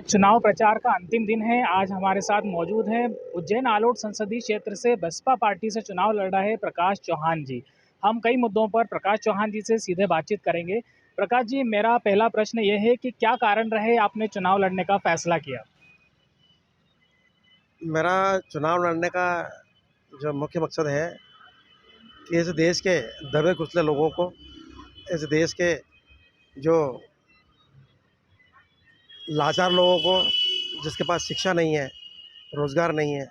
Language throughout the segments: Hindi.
चुनाव प्रचार का अंतिम दिन है। आज हमारे साथ मौजूद हैं उज्जैन आलोट संसदीय क्षेत्र से बसपा पार्टी से चुनाव लड़ रहे प्रकाश चौहान जी। हम कई मुद्दों पर प्रकाश चौहान जी से सीधे बातचीत करेंगे। प्रकाश जी, मेरा पहला प्रश्न ये है कि क्या कारण रहे आपने चुनाव लड़ने का फैसला किया? मेरा चुनाव लड़ने का जो मुख्य मकसद है कि इस देश के दबे कुचले लोगों को, इस देश के जो लाचार लोगों को, जिसके पास शिक्षा नहीं है, रोज़गार नहीं है,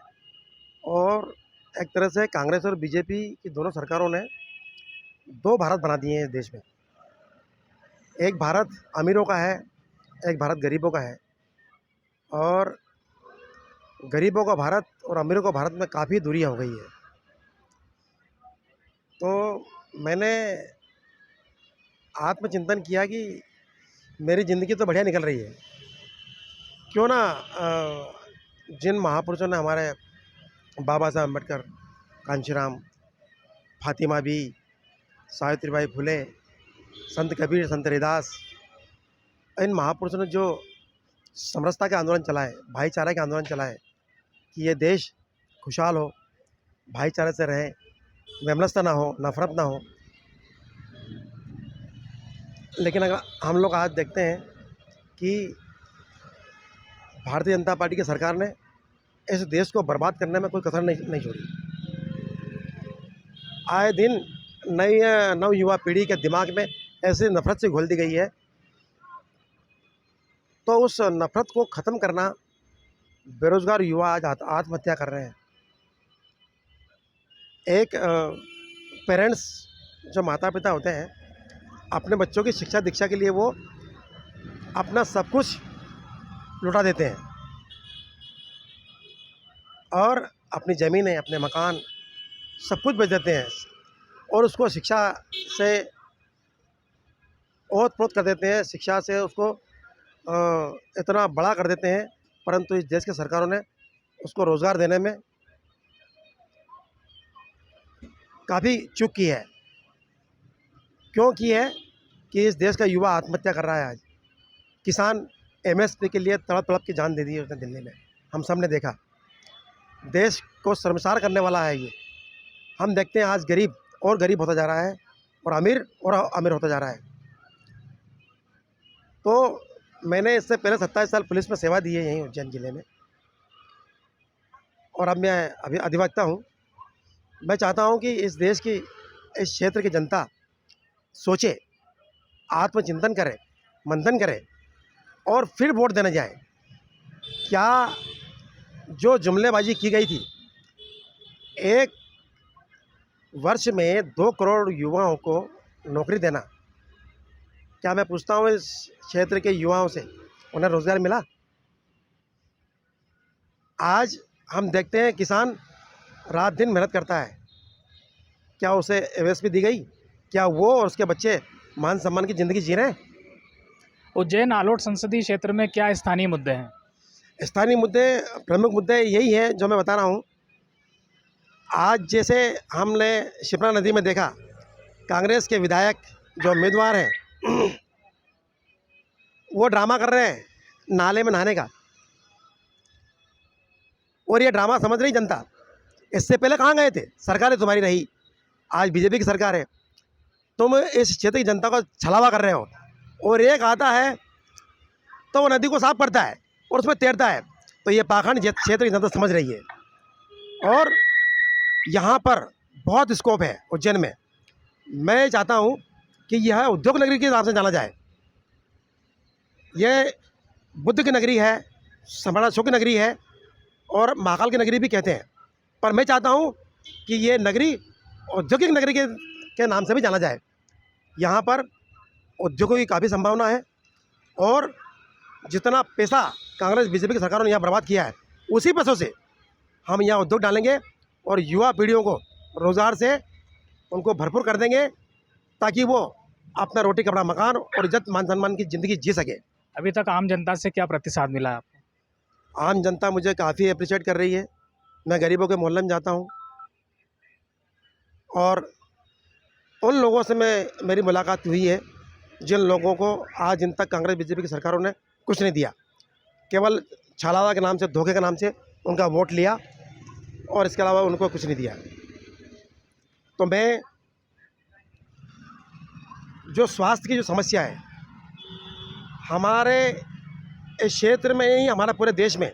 और एक तरह से कांग्रेस और बीजेपी की दोनों सरकारों ने दो भारत बना दिए हैं इस देश में। एक भारत अमीरों का है, एक भारत गरीबों का है, और गरीबों का भारत और अमीरों का भारत में काफ़ी दूरियां हो गई है। तो मैंने आत्मचिंतन किया कि मेरी ज़िंदगी तो बढ़िया निकल रही है, क्यों ना जिन महापुरुषों ने, हमारे बाबा साहब अम्बेडकर, कांशीराम, फातिमा बी, सावित्रीबाई फुले, संत कबीर, संत रविदास, इन महापुरुषों ने जो समरसता के आंदोलन चलाए, भाईचारे के आंदोलन चलाए कि ये देश खुशहाल हो, भाईचारे से रहे, वैमनस्य ना हो, नफरत ना हो। लेकिन अगर हम लोग आज देखते हैं कि भारतीय जनता पार्टी की सरकार ने इस देश को बर्बाद करने में कोई कसर नहीं छोड़ी। आए दिन नई नव युवा पीढ़ी के दिमाग में ऐसी नफरत से घोल दी गई है। तो उस नफरत को ख़त्म करना, बेरोज़गार युवा आज आत्महत्या कर रहे हैं। एक पेरेंट्स, जो माता पिता होते हैं, अपने बच्चों की शिक्षा दीक्षा के लिए वो अपना सब कुछ लुटा देते हैं, और अपनी ज़मीनें, अपने मकान, सब कुछ बेच देते हैं, और उसको शिक्षा से ओत-प्रोत कर देते हैं, शिक्षा से उसको इतना बड़ा कर देते हैं। परंतु इस देश की सरकारों ने उसको रोज़गार देने में काफ़ी चूक की है। क्यों की है कि इस देश का युवा आत्महत्या कर रहा है आज। किसान एमएसपी के लिए तड़प-तड़प की जान दे दी है उसने दिल्ली में, हम सब ने देखा। देश को शर्मसार करने वाला है ये। हम देखते हैं आज गरीब और गरीब होता जा रहा है, और अमीर होता जा रहा है। तो मैंने इससे पहले 27 साल पुलिस में सेवा दी है यहीं उज्जैन ज़िले में, और अब मैं अभी अधिवक्ता हूँ। मैं चाहता हूँ कि इस देश की, इस क्षेत्र की जनता सोचे, आत्मचिंतन करे, मंथन करे, और फिर वोट देने जाए। क्या जो जुमलेबाजी की गई थी, एक वर्ष में 2 करोड़ युवाओं को नौकरी देना, क्या मैं पूछता हूँ इस क्षेत्र के युवाओं से, उन्हें रोज़गार मिला? आज हम देखते हैं किसान रात दिन मेहनत करता है, क्या उसे एमएसपी दी गई? क्या वो और उसके बच्चे मान सम्मान की ज़िंदगी जी रहे हैं? उज्जैन आलोट संसदीय क्षेत्र में क्या स्थानीय मुद्दे हैं? स्थानीय मुद्दे, प्रमुख मुद्दे यही हैं जो मैं बता रहा हूँ। आज जैसे हमने शिप्रा नदी में देखा, कांग्रेस के विधायक जो उम्मीदवार हैं वो ड्रामा कर रहे हैं नाले में नहाने का, और ये ड्रामा समझ रही जनता। इससे पहले कहाँ गए थे? सरकारें तुम्हारी रही, आज बीजेपी की सरकार है। तुम इस क्षेत्र की जनता को छलावा कर रहे हो, और एक आता है तो वो नदी को साफ करता है और उसमें तैरता है। तो ये पाखंड क्षेत्र की जनता समझ रही है, और यहाँ पर बहुत स्कोप है उज्जैन में। मैं चाहता हूँ कि यह उद्योग नगरी के नाम से जाना जाए। यह बुद्ध की नगरी है, सम्राट अशोक की नगरी है, और महाकाल की नगरी भी कहते हैं। पर मैं चाहता हूँ कि ये नगरी औद्योगिक नगरी के नाम से भी जाना जाए। यहाँ पर उद्योगों की काफ़ी संभावना है, और जितना पैसा कांग्रेस बीजेपी की सरकारों ने यहाँ बर्बाद किया है, उसी पैसों से हम यहाँ उद्योग डालेंगे, और युवा पीढ़ियों को रोज़गार से उनको भरपूर कर देंगे, ताकि वो अपना रोटी कपड़ा मकान और इज्जत मान सम्मान की ज़िंदगी जी सके। अभी तक आम जनता से क्या प्रतिसाद मिला है आपको? आम जनता मुझे काफ़ी अप्रिशिएट कर रही है। मैं गरीबों के मोहल्ले में जाता हूँ, और उन लोगों से मेरी मुलाकात हुई है जिन लोगों को आज इन तक कांग्रेस बीजेपी की सरकारों ने कुछ नहीं दिया। केवल छलावा के नाम से, धोखे के नाम से उनका वोट लिया और इसके अलावा उनको कुछ नहीं दिया। तो मैं जो स्वास्थ्य की जो समस्या है हमारे इस क्षेत्र में ही, हमारे पूरे देश में,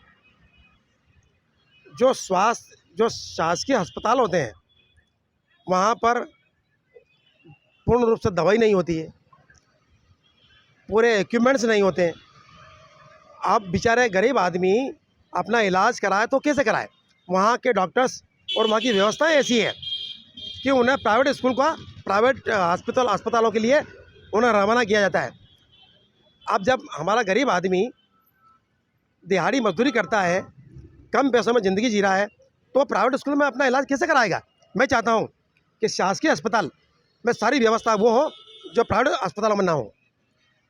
जो शासकीय अस्पताल होते हैं वहाँ पर पूर्ण रूप से दवाई नहीं होती है, पूरे इक्विपमेंट्स नहीं होते हैं। अब बेचारे गरीब आदमी अपना इलाज कराए तो कैसे कराए? वहाँ के डॉक्टर्स और वहाँ की व्यवस्थाएं ऐसी है कि उन्हें प्राइवेट अस्पतालों के लिए उन्हें रवाना किया जाता है। अब जब हमारा गरीब आदमी दिहाड़ी मजदूरी करता है, कम पैसों में ज़िंदगी जी रहा है, तो प्राइवेट स्कूल में अपना इलाज कैसे कराएगा? मैं चाहता हूँ कि शासकीय अस्पताल में सारी व्यवस्था वो हो जो प्राइवेट अस्पतालों में ना हो।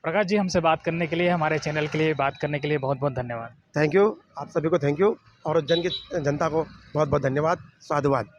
प्रकाश जी, हमसे बात करने के लिए, हमारे चैनल के लिए बात करने के लिए बहुत बहुत धन्यवाद। थैंक यू, आप सभी को थैंक यू, और उज्जैन की जनता को बहुत बहुत धन्यवाद, साधुवाद।